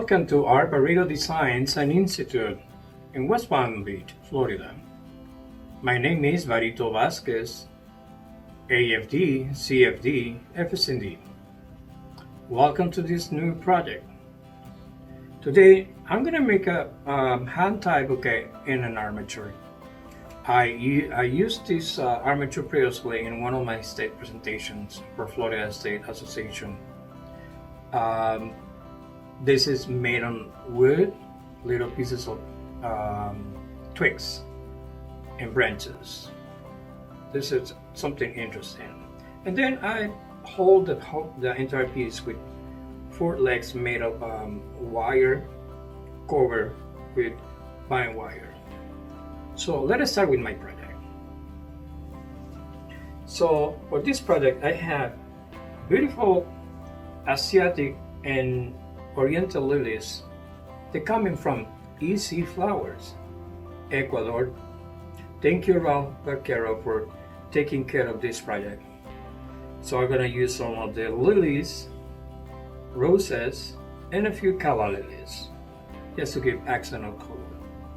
Welcome to our Varito Designs and Institute in West Palm Beach, Florida. My name is Varito Vasquez AIFD, CFD, FSMD. Welcome to this new project. Today, I'm going to make a hand-tied bouquet in an armature. I used this armature previously in one of my state presentations for Florida State Association. This is made on wood, little pieces of twigs and branches. This is something interesting. And then I hold the entire piece with 4 legs made of wire covered with fine wire. So let us start with my project. So for this project, I have beautiful Asiatic and Oriental lilies. They're coming from ecflowers, Ecuador. Thank you, Varito Vasquez, for taking care of this project. So I'm gonna use some of the lilies, roses, and a few calla lilies, just to give accent of color.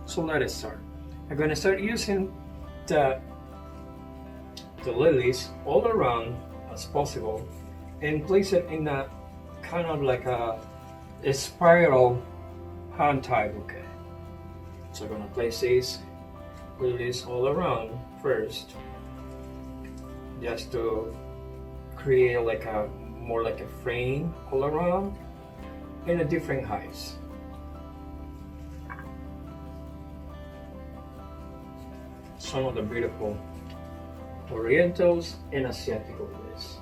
So let us start. I'm gonna start using the lilies all around as possible and place it in a kind of like a spiral hand-tied bouquet. So I'm gonna place these lilies all around first, just to create more like a frame all around in a different heights. Some of the beautiful Orientals and Asiatic lilies.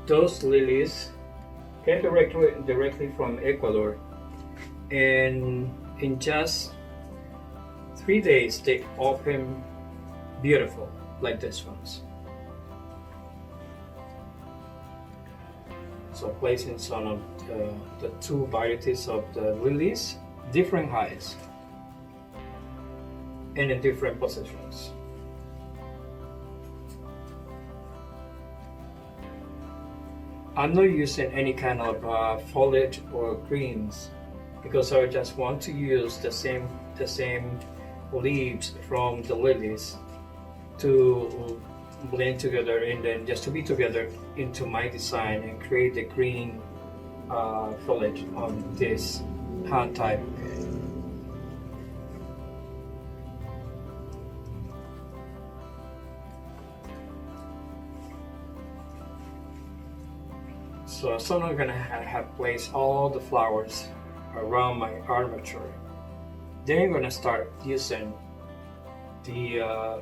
Those lilies came directly from Ecuador, and in just 3 days they open beautiful like this ones. So placing some of the 2 varieties of the lilies, different heights and in different positions. I'm not using any kind of foliage or greens because I just want to use the same leaves from the lilies to blend together and then just to be together into my design and create the green foliage on this hand-tied bouquet. So I'm gonna have placed all the flowers around my armature. Then I'm gonna start using the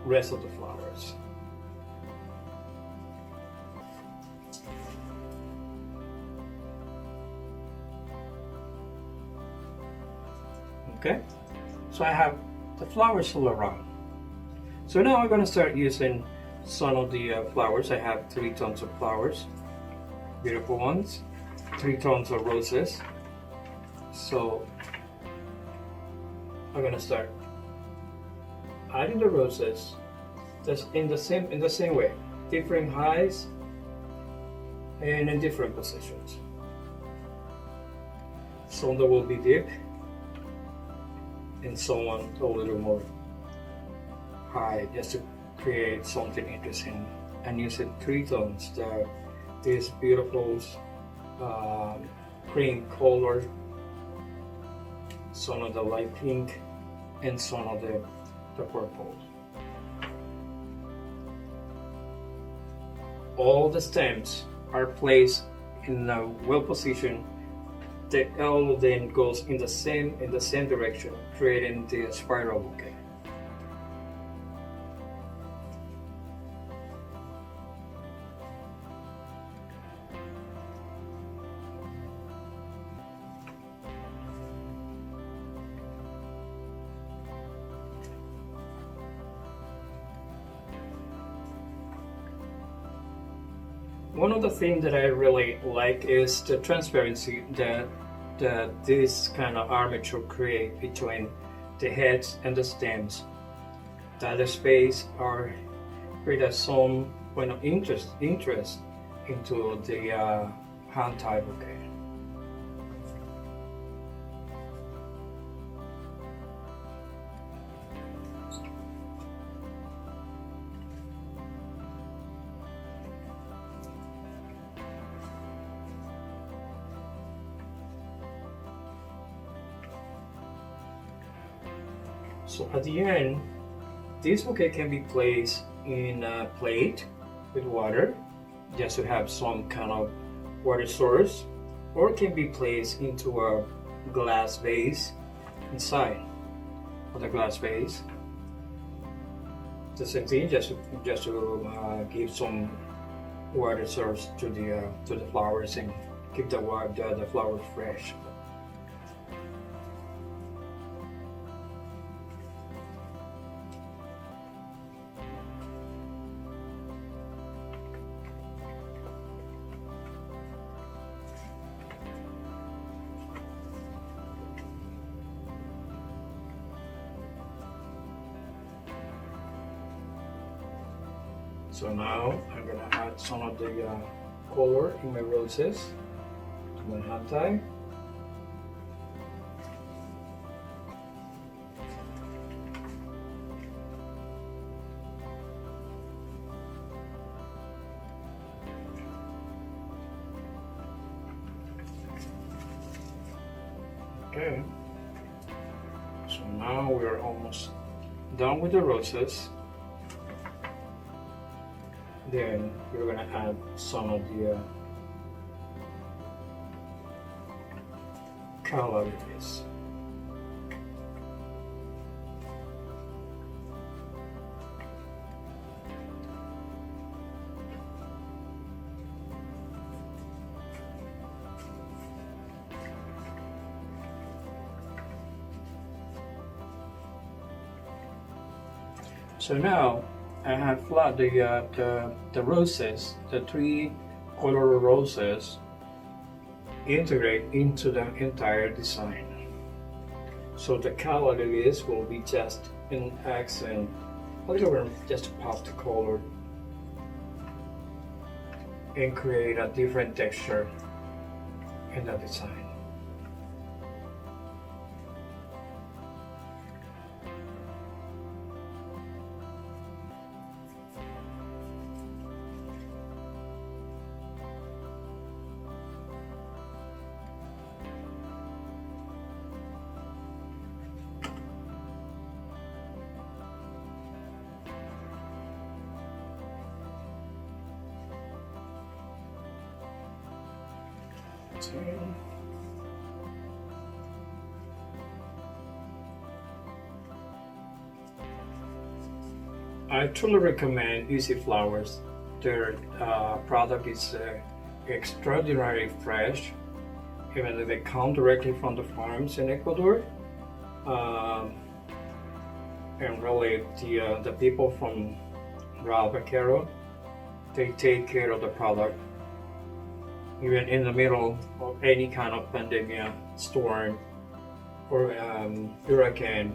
rest of the flowers. Okay, so I have the flowers all around. So now I'm gonna start using some of the flowers. I have 3 tons of flowers, beautiful ones, 3 tons of roses. So I'm gonna start adding the roses just in the same way, different heights and in different positions. Some that will be deep and some a little more high, just to create something interesting. And using 3 tones, these beautiful cream color, some of the light pink, and some of the purple. All the stems are placed in a well position. The L then goes in the same direction, creating the spiral bouquet. One of the things that I really like is the transparency that this kind of armature create between the heads and the stems. That space are create some point of interest into the hand-tied bouquet. So at the end, this bouquet can be placed in a plate with water, just to have some kind of water source, or it can be placed into a glass vase inside of the glass vase. The same thing, just to give some water source to the flowers and keep the flowers fresh. So now I'm gonna add some of the color in my roses to my hand tie. Okay, so now we're almost done with the roses. Then we're gonna add some of the color in this. So now I have flat the roses, the 3 color roses, integrate into the entire design. So the color lilies will be just an accent, a little bit just to pop the color and create a different texture in the design. I truly recommend Easy Flowers. Their product is extraordinarily fresh, even though they come directly from the farms in Ecuador. And really, the people from Vaquero, they take care of the product. Even in the middle of any kind of pandemic, storm, or hurricane,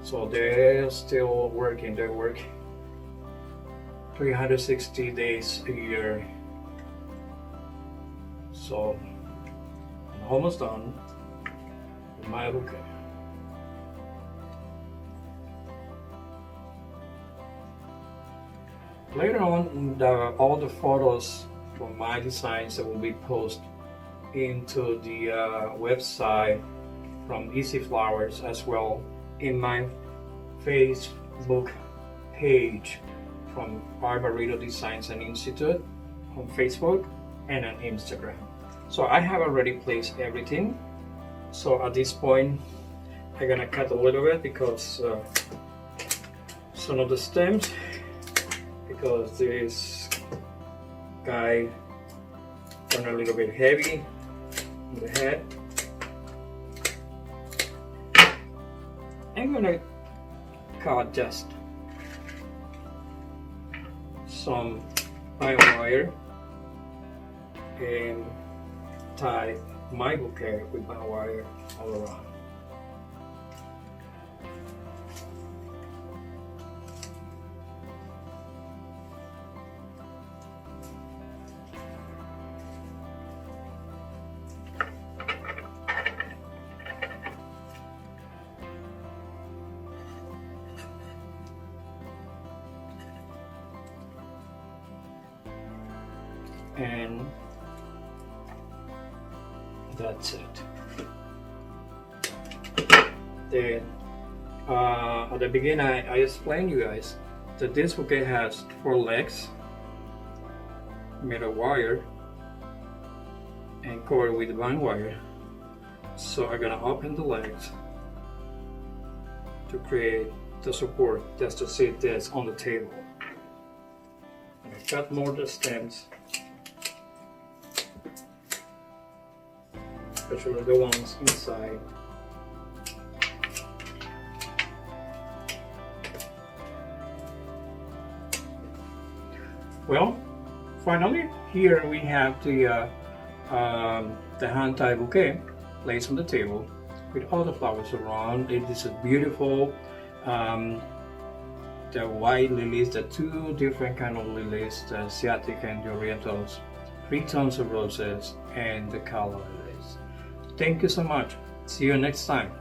so they're still working. They work 360 days a year. So I'm almost done with my bouquet. Later on, all the photos from my designs that will be posted into the website from Easy Flowers, as well in my Facebook page from Varito Designs and Institute on Facebook and on Instagram. So I have already placed everything. So at this point, I'm gonna cut a little bit because some of the stems, because this guy turned a little bit heavy in the head. I'm gonna cut just some fine wire and tie my bouquet with my wire all around. and that's it. Then at the beginning I explained you guys that this bouquet has 4 legs made of wire and covered with vine wire. So I'm gonna open the legs to create the support just to sit this on the table. I cut more the stems, especially the ones inside. Well, finally here we have the hand-tied bouquet placed on the table with all the flowers around. It is a beautiful, the white lilies, the 2 different kind of lilies, the Asiatic and the Orientals, 3 tons of roses, and the color lilies. Thank you so much. See you next time.